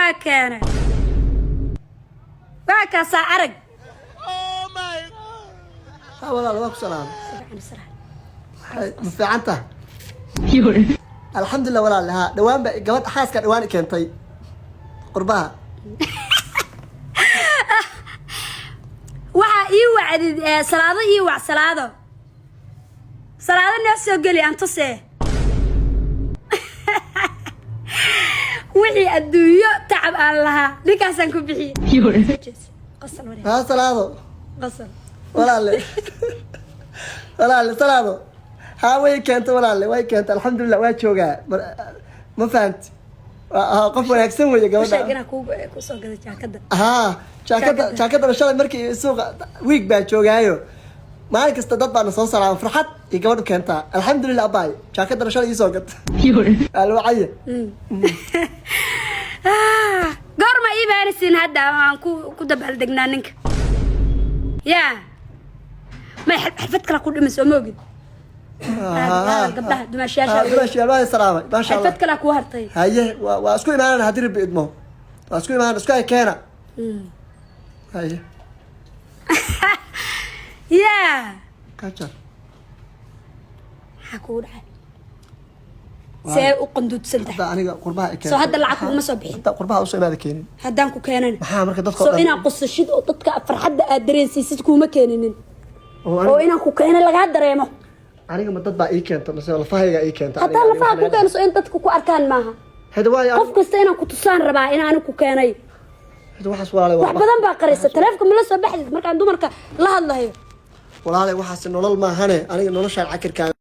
واكنا واكاسا عرق والله الله سلام سلام مفعنته الحمد لله ولا لها دوام قبل حاسك دوان كنتي قربها waxa ii wacdi salaado ii wac salaado naas soo gali aan tusee wixii adduunyo tacab aan lahaa ninkaasaan ku bixiyay qasal wareey ها salaado qasal ولا salaado ها way keento way keento الحمد لله waa joogaa ma fahanti qof wanaagsan weeye gabadha sheegana ku soo gaday jaakada jaakada shalay markii suuqa week baa joogaayo maalin kasta dad baan soo salaam farxad iyo gabadhu keenta alxamdulillah abay jaakada shalay soo gad alwacay goorma ii baarisin hadda aan ku dabal degnaa ninka yaa ma xafad kala ku dhimis oo moogid gabdhaha dumaashiyaasha salaamay ma sha Allah xafad kala ku hartay haye waa isku imaanana hadir biidmo waa isku imaanana isku ay keena haye yaa kaja حكون سيء وقندود سنتح هذا أنا قربها كان سو هذا العقل ما صبح هذا قربها وصل هذا كينين هدانكو كينين مركز دتك سو إنا قص الشد وضدك فرحد أدرين سيستكو ما كينين أو إنا كو كينين لقى دريمه أنا ما تطبع إيه كنت مثلا لفاها إيه كنت حتى لفاها كو كينين سو إنت كو أركان معها هذا واي قف كستينا كو تصان ربع إنا كو كينين هذا واحد سؤال عليه واحد بدن باقريسة تلافكم من لسه بحث مركز عندو مركز لا الله والله وحاسس إنه ما هني أنا إنه نشر عكر كان